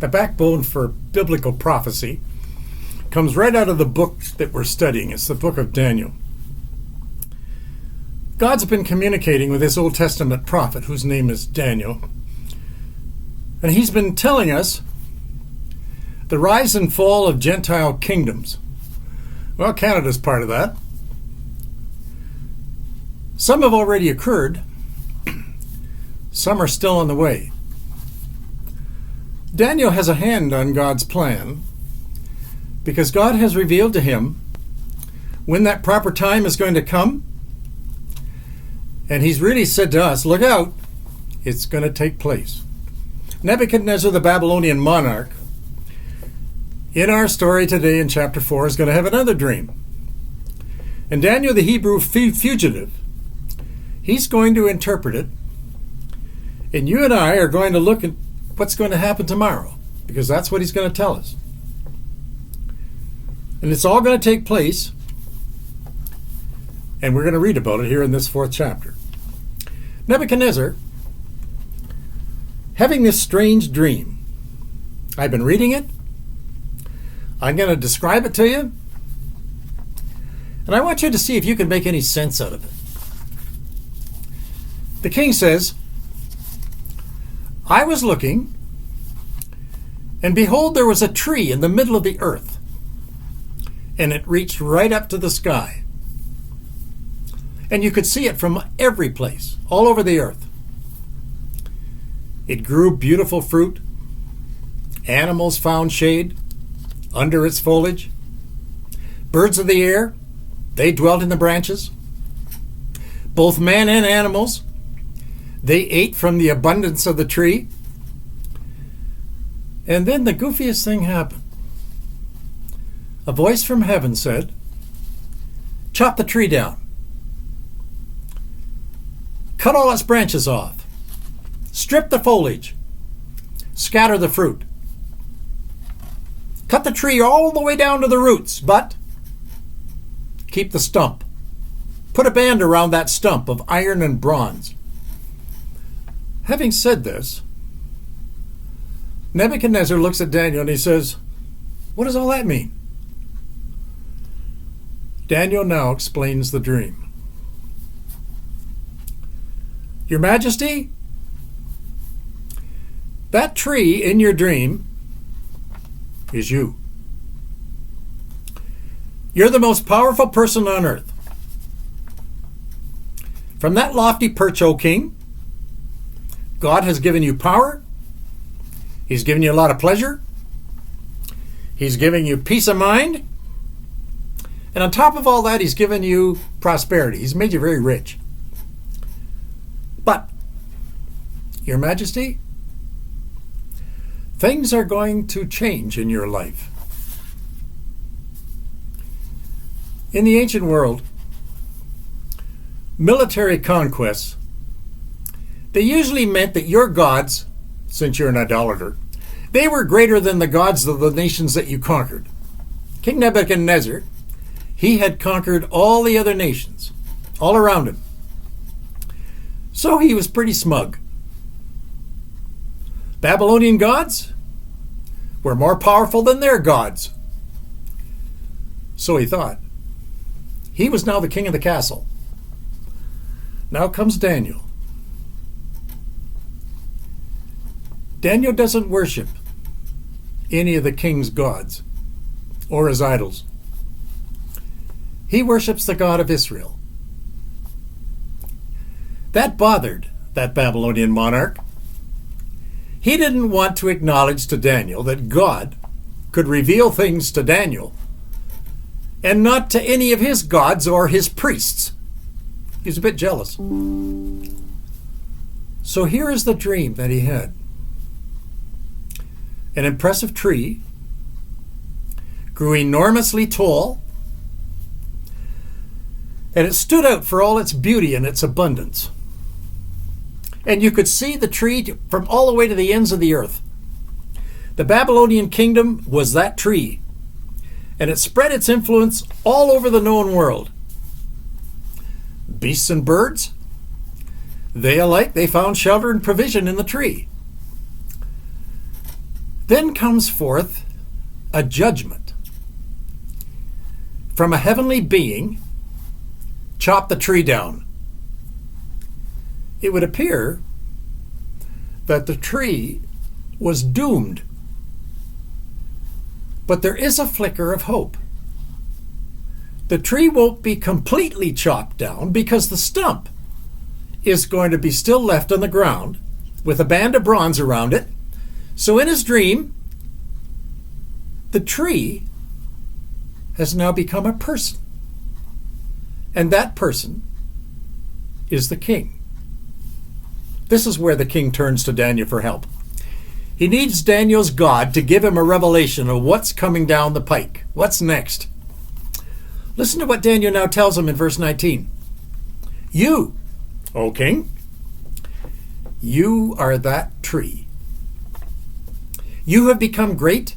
a backbone for biblical prophecy, comes right out of the book that we're studying. It's the book of Daniel. God's been communicating with this Old Testament prophet whose name is Daniel, and he's been telling us the rise and fall of Gentile kingdoms. Well, Canada's part of that. Some have already occurred. Some are still on the way. Daniel has a hand on God's plan because God has revealed to him when that proper time is going to come. And he's really said to us, look out, it's going to take place. Nebuchadnezzar, the Babylonian monarch, in our story today in chapter 4, is going to have another dream. And Daniel, the Hebrew fugitive, he's going to interpret it. And you and I are going to look at what's going to happen tomorrow, because that's what he's going to tell us. And it's all going to take place, and we're going to read about it here in this 4th chapter. Nebuchadnezzar, having this strange dream, I've been reading it. I'm going to describe it to you. And I want you to see if you can make any sense out of it. The king says, I was looking, and behold, there was a tree in the middle of the earth, and it reached right up to the sky. And you could see it from every place, all over the earth. It grew beautiful fruit. Animals found shade under its foliage. Birds of the air, they dwelt in the branches. Both man and animals, they ate from the abundance of the tree. And then the goofiest thing happened. A voice from heaven said, chop the tree down. Cut all its branches off. Strip the foliage. Scatter the fruit. Cut the tree all the way down to the roots, but keep the stump. Put a band around that stump of iron and bronze. Having said this, Nebuchadnezzar looks at Daniel and he says, what does all that mean? Daniel now explains the dream. Your Majesty, that tree in your dream is you. You're the most powerful person on earth. From that lofty perch, O king, God has given you power. He's given you a lot of pleasure. He's giving you peace of mind. And on top of all that, he's given you prosperity. He's made you very rich. But, Your Majesty, things are going to change in your life. In the ancient world, military conquests, they usually meant that your gods, since you're an idolater, they were greater than the gods of the nations that you conquered. King Nebuchadnezzar, he had conquered all the other nations, all around him. So he was pretty smug. Babylonian gods were more powerful than their gods. So he thought. He was now the king of the castle. Now comes Daniel. Daniel doesn't worship any of the king's gods or his idols. He worships the God of Israel. That bothered that Babylonian monarch. He didn't want to acknowledge to Daniel that God could reveal things to Daniel and not to any of his gods or his priests. He's a bit jealous. So here is the dream that he had. An impressive tree grew enormously tall, and it stood out for all its beauty and its abundance. And you could see the tree from all the way to the ends of the earth. The Babylonian kingdom was that tree, and it spread its influence all over the known world. Beasts and birds, they alike, they found shelter and provision in the tree. Then comes forth a judgment from a heavenly being. Chop the tree down. It would appear that the tree was doomed. But there is a flicker of hope. The tree won't be completely chopped down because the stump is going to be still left on the ground with a band of bronze around it. So in his dream, the tree has now become a person. And that person is the king. This is where the king turns to Daniel for help. He needs Daniel's God to give him a revelation of what's coming down the pike. What's next? Listen to what Daniel now tells him in verse 19. You, O king, you are that tree. You have become great,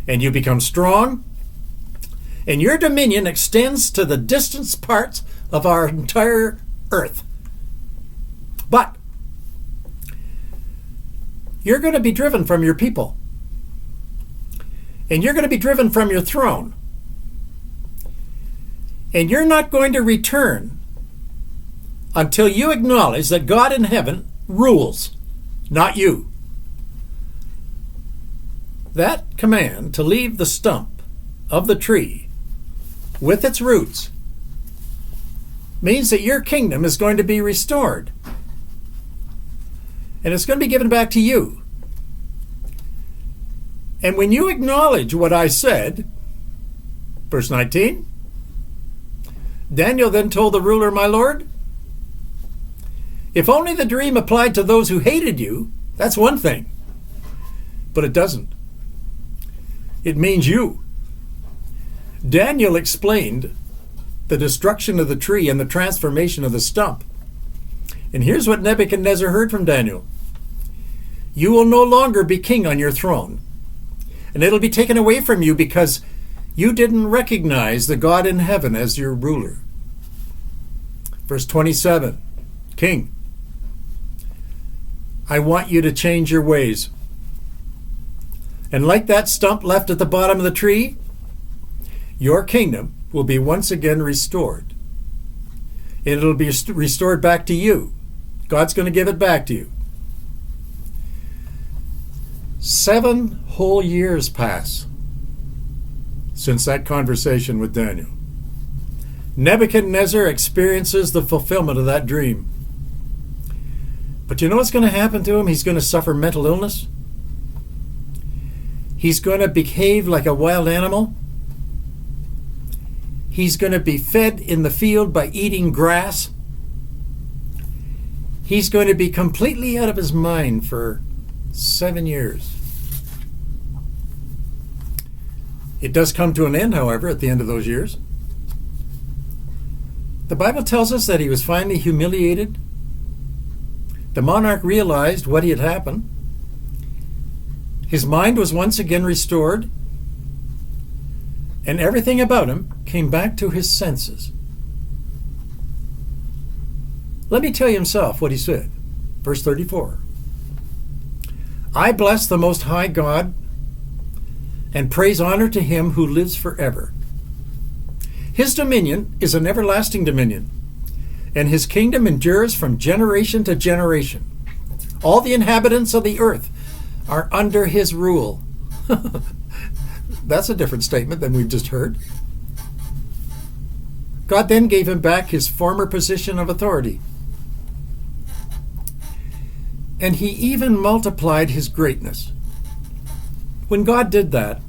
and you become strong, and your dominion extends to the distant parts of our entire earth. But you're going to be driven from your people, and you're going to be driven from your throne, and you're not going to return until you acknowledge that God in heaven rules, not you. That command to leave the stump of the tree with its roots means that your kingdom is going to be restored. And it's going to be given back to you. And when you acknowledge what I said, verse 19, Daniel then told the ruler, my lord, if only the dream applied to those who hated you, that's one thing. But it doesn't. It means you. Daniel explained the destruction of the tree and the transformation of the stump. And here's what Nebuchadnezzar heard from Daniel. You will no longer be king on your throne, and it'll be taken away from you because you didn't recognize the God in heaven as your ruler. Verse 27, King, I want you to change your ways. And like that stump left at the bottom of the tree, your kingdom will be once again restored. It'll be restored back to you. God's going to give it back to you. 7 whole years pass since that conversation with Daniel. Nebuchadnezzar experiences the fulfillment of that dream. But you know what's going to happen to him? He's going to suffer mental illness. He's going to behave like a wild animal. He's going to be fed in the field by eating grass. He's going to be completely out of his mind for 7 years. It does come to an end, however, at the end of those years. The Bible tells us that he was finally humiliated. The monarch realized what had happened. His mind was once again restored, and everything about him came back to his senses. Let me tell you himself what he said. Verse 34. I bless the Most High God and praise honor to him who lives forever. His dominion is an everlasting dominion, and his kingdom endures from generation to generation. All the inhabitants of the earth are under his rule. That's a different statement than we've just heard. God then gave him back his former position of authority. And he even multiplied his greatness. When God did that,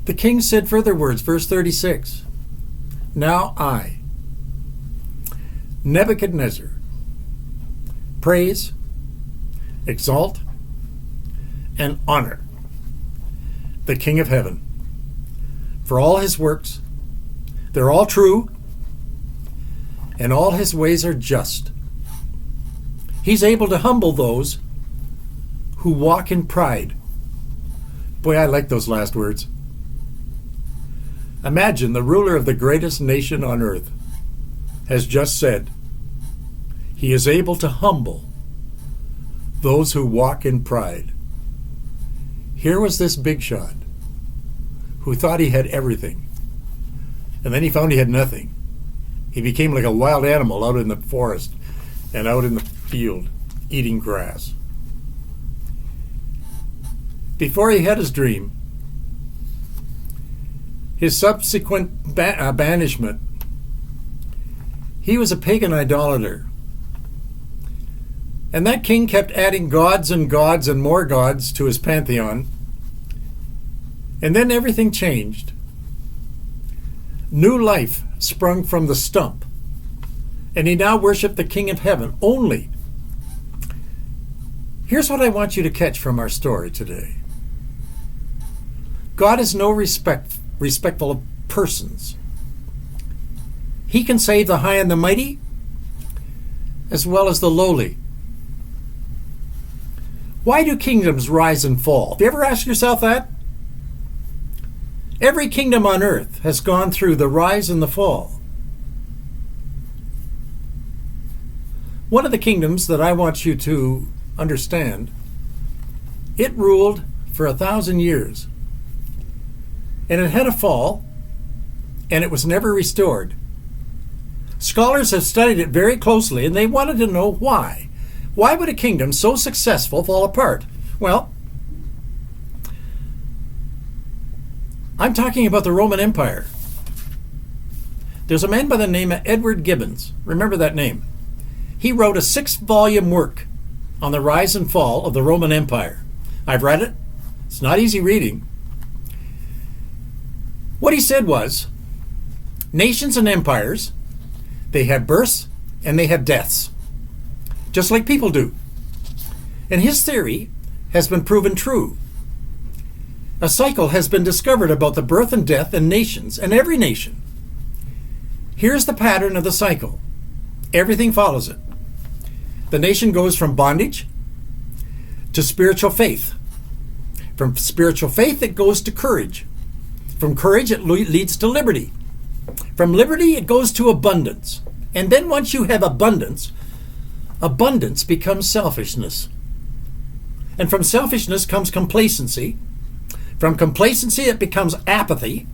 the king said further words, verse 36. Now I, Nebuchadnezzar, praise, exalt, and honor the King of heaven for all his works. They're all true, and all his ways are just. He's able to humble those who walk in pride. Boy, I like those last words. Imagine the ruler of the greatest nation on earth has just said he is able to humble those who walk in pride. Here was this big shot who thought he had everything, and then he found he had nothing. He became like a wild animal out in the forest and out in the field, eating grass. Before he had his dream, his subsequent banishment, he was a pagan idolater. And that king kept adding gods and gods and more gods to his pantheon. And then everything changed. New life sprung from the stump. And he now worshiped the King of Heaven only. Here's what I want you to catch from our story today. God is no respectful of persons. He can save the high and the mighty, as well as the lowly. Why do kingdoms rise and fall? Have you ever asked yourself that? Every kingdom on earth has gone through the rise and the fall. One of the kingdoms that I want you to understand, it ruled for 1,000 years. And it had a fall, and it was never restored. Scholars have studied it very closely, and they wanted to know why. Why would a kingdom so successful fall apart? Well, I'm talking about the Roman Empire. There's a man by the name of Edward Gibbons. Remember that name. He wrote a 6-volume work on the rise and fall of the Roman Empire. I've read it. It's not easy reading. What he said was, nations and empires, they had births and they had deaths, just like people do. And his theory has been proven true. A cycle has been discovered about the birth and death in nations, and every nation. Here's the pattern of the cycle. Everything follows it. The nation goes from bondage to spiritual faith. From spiritual faith, it goes to courage. From courage, it leads to liberty. From liberty, it goes to abundance. And then once you have abundance, abundance becomes selfishness. And from selfishness comes complacency. From complacency, it becomes apathy.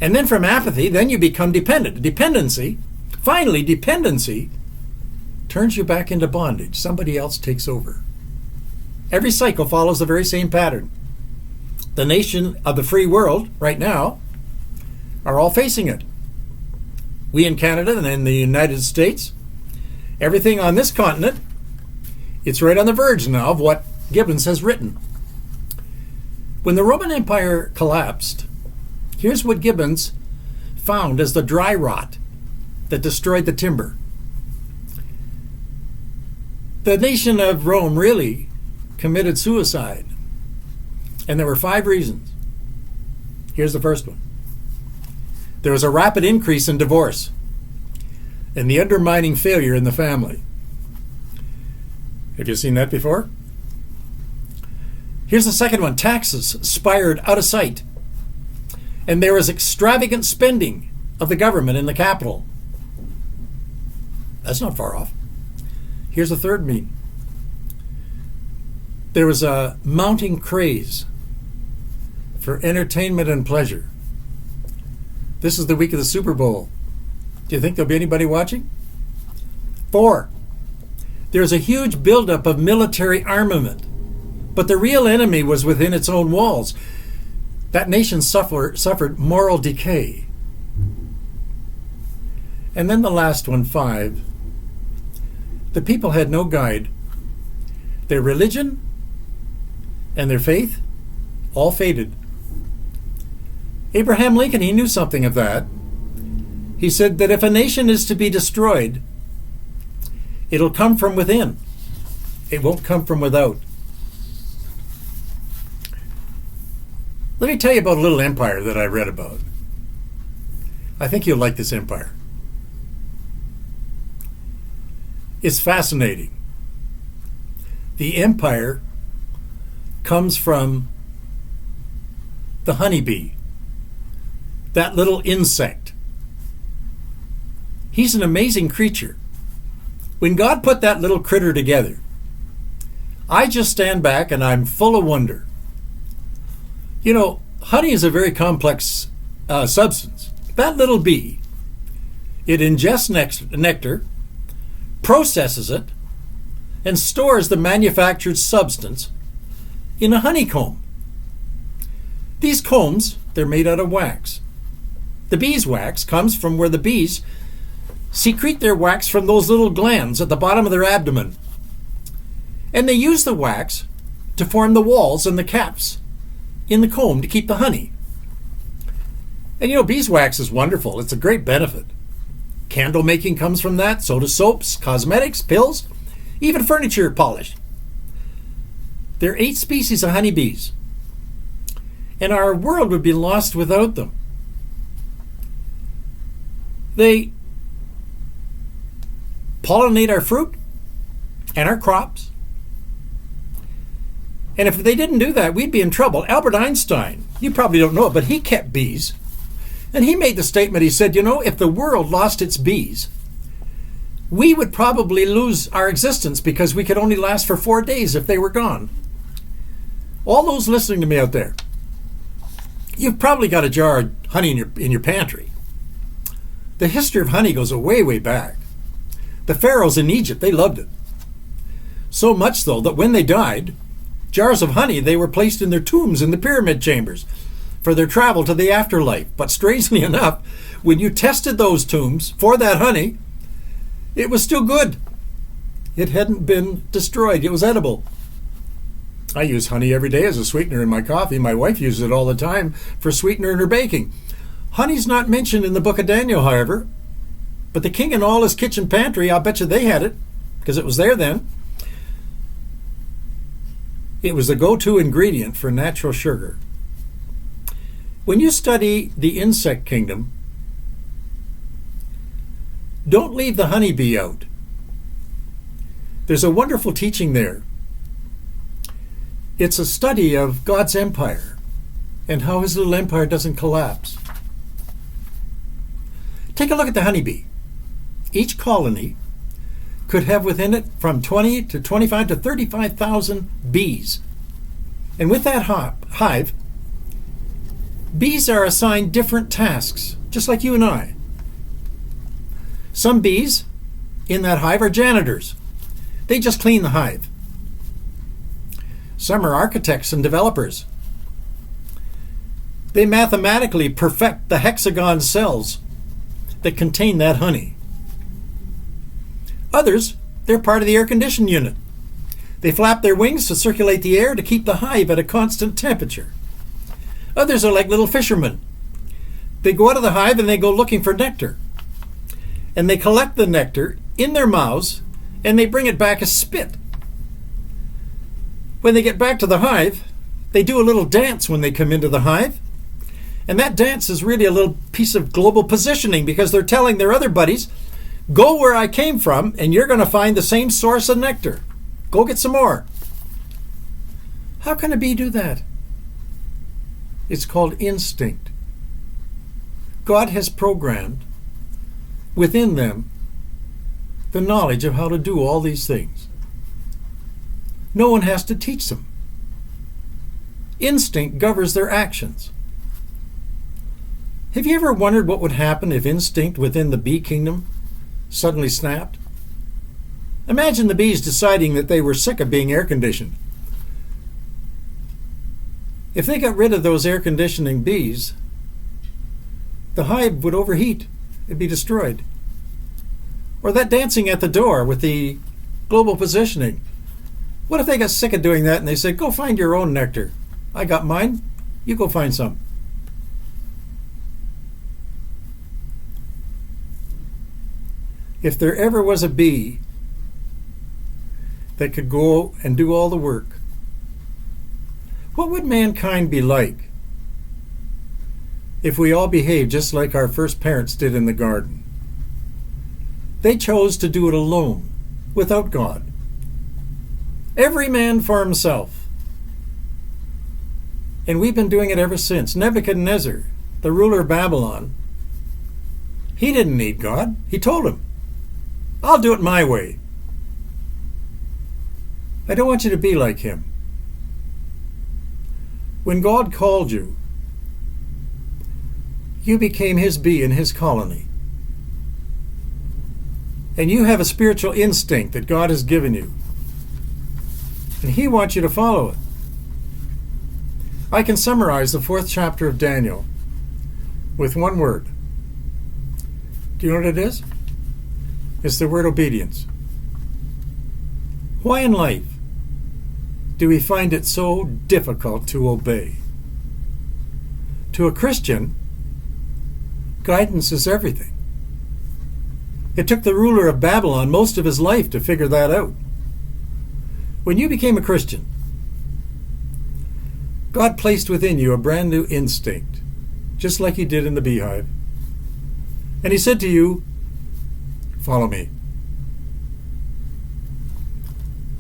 And then from apathy, then you become dependent. Dependency, finally, dependency turns you back into bondage. Somebody else takes over. Every cycle follows the very same pattern. The nation of the free world right now are all facing it. We in Canada and in the United States, everything on this continent, it's right on the verge now of what Gibbons has written. When the Roman Empire collapsed, here's what Gibbons found as the dry rot that destroyed the timber. The nation of Rome really committed suicide. And there were 5 reasons. Here's the first one. There was a rapid increase in divorce and the undermining failure in the family. Have you seen that before? Here's the second one. Taxes spiraled out of sight. And there was extravagant spending of the government in the capital. That's not far off. Here's the third mean. There was a mounting craze for entertainment and pleasure. This is the week of the Super Bowl. Do you think there'll be anybody watching? 4, there's a huge buildup of military armament, but the real enemy was within its own walls. That nation suffered moral decay. And then the last one, 5, the people had no guide. Their religion and their faith all faded. Abraham Lincoln, he knew something of that. He said that if a nation is to be destroyed, it'll come from within. It won't come from without. Let me tell you about a little empire that I read about. I think you'll like this empire. It's fascinating. The empire comes from the honeybee, that little insect. He's an amazing creature. When God put that little critter together, I just stand back and I'm full of wonder. You know, honey is a very complex substance. That little bee, it ingests nectar, processes it, and stores the manufactured substance in a honeycomb. These combs, they're made out of wax. The beeswax comes from where the bees secrete their wax from those little glands at the bottom of their abdomen. And they use the wax to form the walls and the caps in the comb to keep the honey. And you know, beeswax is wonderful. It's a great benefit. Candle making comes from that, so do soaps, cosmetics, pills, even furniture polish. There are 8 species of honeybees, and our world would be lost without them. They pollinate our fruit and our crops. And if they didn't do that, we'd be in trouble. Albert Einstein, you probably don't know it, but he kept bees. And he made the statement, he said, you know, if the world lost its bees, we would probably lose our existence because we could only last for 4 days if they were gone. All those listening to me out there, you've probably got a jar of honey in your pantry. The history of honey goes way, way back. The pharaohs in Egypt, they loved it. So much so that when they died, jars of honey, they were placed in their tombs in the pyramid chambers for their travel to the afterlife. But strangely enough, when you tested those tombs for that honey, it was still good. It hadn't been destroyed. It was edible. I use honey every day as a sweetener in my coffee. My wife uses it all the time for sweetener in her baking. Honey's not mentioned in the book of Daniel, however, but the king and all his kitchen pantry, I'll bet you they had it, because it was there then. It was the go-to ingredient for natural sugar. When you study the insect kingdom, don't leave the honeybee out. There's a wonderful teaching there. It's a study of God's empire and how his little empire doesn't collapse. Take a look at the honeybee. Each colony could have within it from 20 to 25 to 35,000 bees. And with that hive, bees are assigned different tasks, just like you and I. Some bees in that hive are janitors. They just clean the hive. Some are architects and developers. They mathematically perfect the hexagon cells that contain that honey. Others, they're part of the air conditioning unit. They flap their wings to circulate the air to keep the hive at a constant temperature. Others are like little fishermen. They go out of the hive and they go looking for nectar. And they collect the nectar in their mouths and they bring it back as spit. When they get back to the hive, they do a little dance when they come into the hive. And that dance is really a little piece of global positioning because they're telling their other buddies, go where I came from and you're going to find the same source of nectar. Go get some more. How can a bee do that? It's called instinct. God has programmed within them the knowledge of how to do all these things. No one has to teach them. Instinct governs their actions. Have you ever wondered what would happen if instinct within the bee kingdom suddenly snapped? Imagine the bees deciding that they were sick of being air conditioned. If they got rid of those air conditioning bees, the hive would overheat. It'd be destroyed. Or that dancing at the door with the global positioning. What if they got sick of doing that and they said, go find your own nectar. I got mine. You go find some. If there ever was a bee that could go and do all the work, what would mankind be like if we all behaved just like our first parents did in the garden? They chose to do it alone, without God. Every man for himself. And we've been doing it ever since. Nebuchadnezzar, the ruler of Babylon, he didn't need God. He told him, I'll do it my way. I don't want you to be like him. When God called you, you became his bee in his colony. And you have a spiritual instinct that God has given you. And he wants you to follow it. I can summarize the 4th chapter of Daniel with one word. Do you know what it is? It's the word obedience. Why in life do we find it so difficult to obey? To a Christian, guidance is everything. It took the ruler of Babylon most of his life to figure that out. When you became a Christian, God placed within you a brand new instinct, just like he did in the beehive. And he said to you, follow me.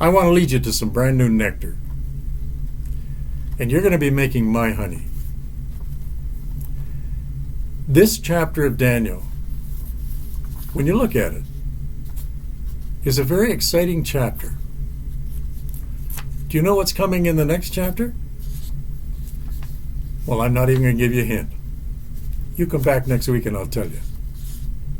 I want to lead you to some brand new nectar. And you're going to be making my honey. This chapter of Daniel, when you look at it, is a very exciting chapter. Do you know what's coming in the next chapter? Well, I'm not even going to give you a hint. You come back next week and I'll tell you.